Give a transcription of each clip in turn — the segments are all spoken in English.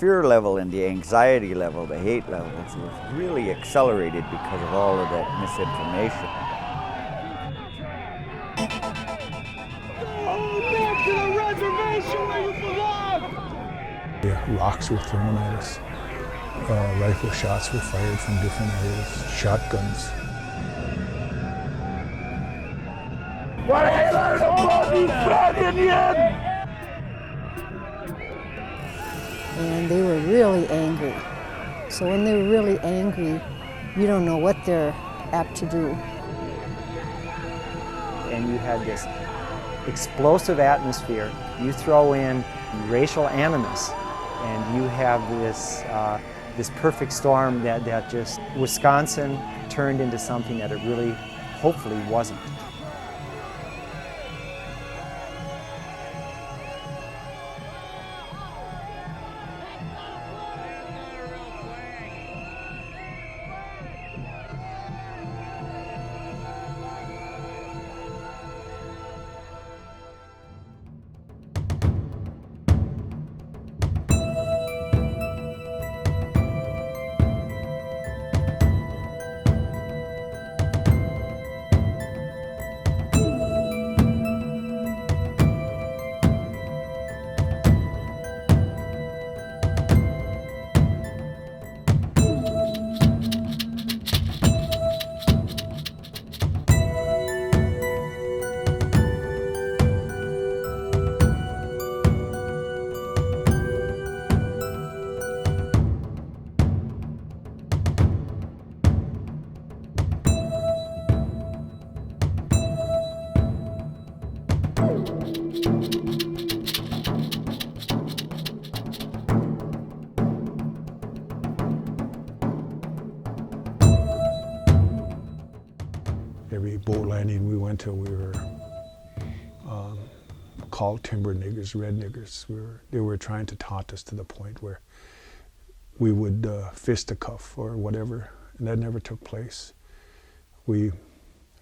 fear level and the anxiety level, the hate levels was really accelerated because of all of that misinformation. Go back to the reservation where you belong! Yeah, rocks were thrown at us. Rifle shots were fired from different areas, shotguns. And they were really angry. So when they're really angry, you don't know what they're apt to do. And you had this explosive atmosphere. You throw in racial animus, and you have this perfect storm that just Wisconsin turned into something that it really, hopefully, wasn't. Every boat landing we went to, we were called timber niggers, red niggers. They were trying to taunt us to the point where we would fisticuff or whatever, and that never took place. We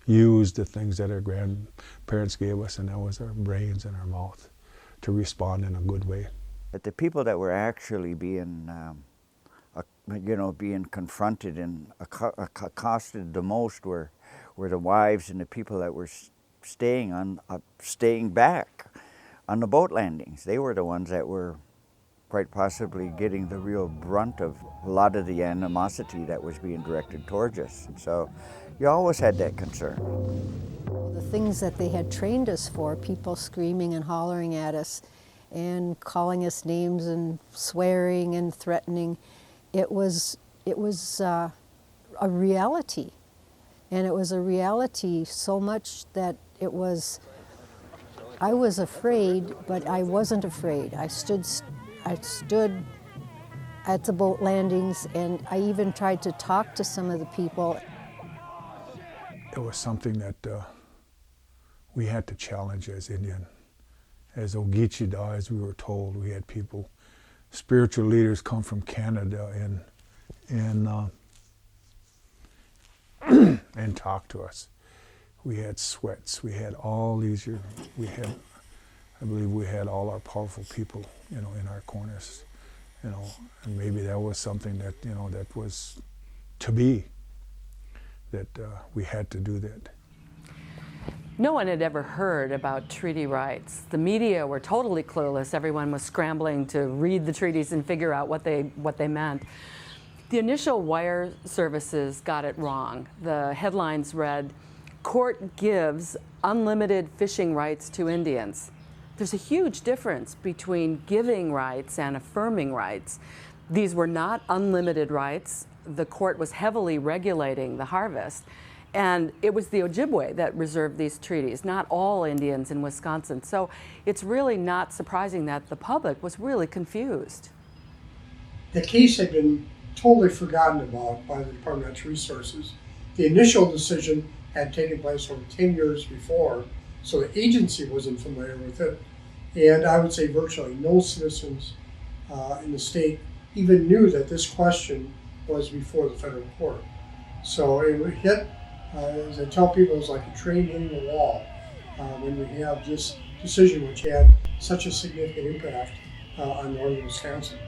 used the things that our grandparents gave us, and that was our brains and our mouth, to respond in a good way. But the people that were actually being, being confronted and accosted the most were the wives and the people that were staying back on the boat landings. They were the ones that were quite possibly getting the real brunt of a lot of the animosity that was being directed towards us. So you always had that concern. The things that they had trained us for, people screaming and hollering at us and calling us names and swearing and threatening, it was a reality. And it was a reality so much that I was afraid, but I wasn't afraid. I stood at the boat landings, and I even tried to talk to some of the people. It was something that we had to challenge as Indian. As Ogichida, as we were told, we had people, spiritual leaders come from Canada and talk to us. We had sweats. We had all these. I believe we had all our powerful people, in our corners, and maybe that was something that that was to be. That we had to do that. No one had ever heard about treaty rights. The media were totally clueless. Everyone was scrambling to read the treaties and figure out what they meant. The initial wire services got it wrong. The headlines read, "Court gives unlimited fishing rights to Indians." There's a huge difference between giving rights and affirming rights. These were not unlimited rights. The court was heavily regulating the harvest. And it was the Ojibwe that reserved these treaties, not all Indians in Wisconsin. So it's really not surprising that the public was really confused. The case had been totally forgotten about by the Department of Natural Resources. The initial decision had taken place over 10 years before, so the agency wasn't familiar with it. And I would say virtually no citizens in the state even knew that this question was before the federal court. So it would hit, as I tell people, it was like a train hitting a wall when we have this decision which had such a significant impact on northern Wisconsin.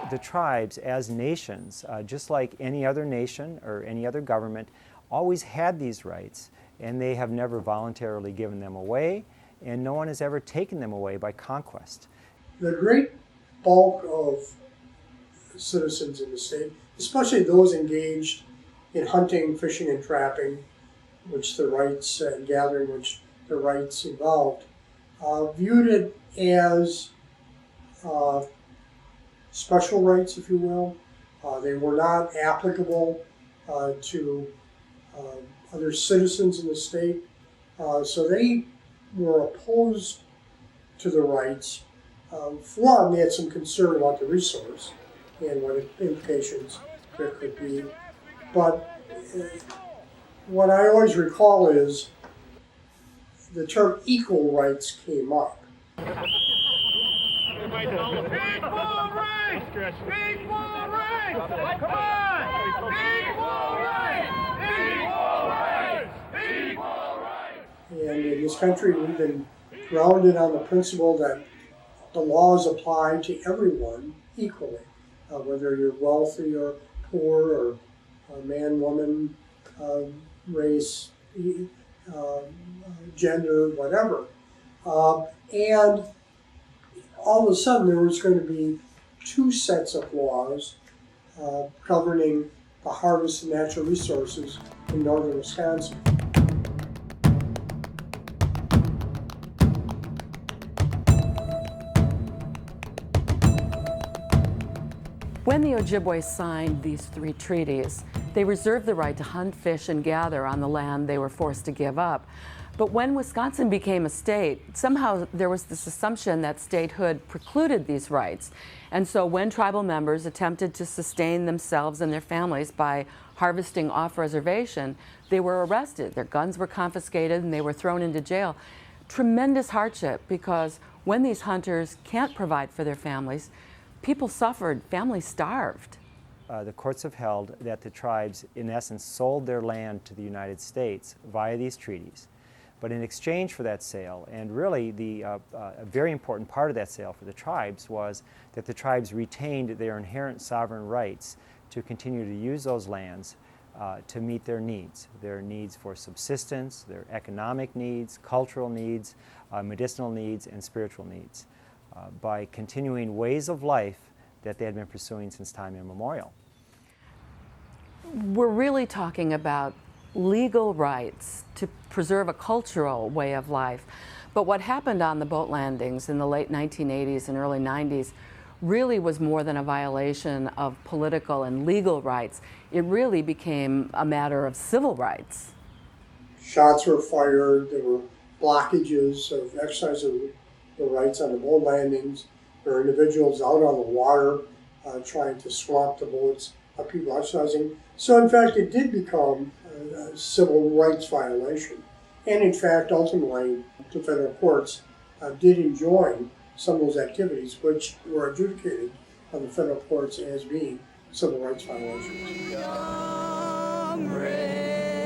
The tribes, as nations, just like any other nation or any other government, always had these rights, and they have never voluntarily given them away, and no one has ever taken them away by conquest. The great bulk of citizens in the state, especially those engaged in hunting, fishing, and trapping, which the rights and gathering, which the rights involved, viewed it as special rights, if you will. They were not applicable to other citizens in the state, so they were opposed to the rights. For one, they had some concern about the resource and what implications there could be. But what I always recall is the term equal rights came up. Equal rights! Equal rights! Come on! Equal rights! Equal rights! Equal rights! And in this country, we've been grounded on the principle that the laws apply to everyone equally, whether you're wealthy or poor, or man, woman, race, gender, whatever. And all of a sudden, there was going to be two sets of laws governing the harvest of natural resources in northern Wisconsin. When the Ojibwe signed these 3 treaties, they reserved the right to hunt, fish, and gather on the land they were forced to give up. But when Wisconsin became a state, somehow there was this assumption that statehood precluded these rights. And so when tribal members attempted to sustain themselves and their families by harvesting off-reservation, they were arrested. Their guns were confiscated and they were thrown into jail. Tremendous hardship, because when these hunters can't provide for their families, people suffered, families starved. The courts have held that the tribes, in essence, sold their land to the United States via these treaties. But in exchange for that sale, and really a very important part of that sale for the tribes was that the tribes retained their inherent sovereign rights to continue to use those lands to meet their needs for subsistence, their economic needs, cultural needs, medicinal needs, and spiritual needs, by continuing ways of life that they had been pursuing since time immemorial. We're really talking about legal rights to preserve a cultural way of life. But what happened on the boat landings in the late 1980s and early 90s really was more than a violation of political and legal rights. It really became a matter of civil rights. Shots were fired, there were blockages of exercising the rights on the boat landings. There were individuals out on the water trying to swamp the boats of people exercising. So in fact, it did become a civil rights violation. And in fact, ultimately, the federal courts did enjoin some of those activities, which were adjudicated on the federal courts as being civil rights violations.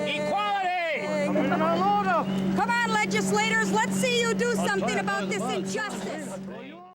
Equality! Come on, legislators, let's see you do something about this injustice.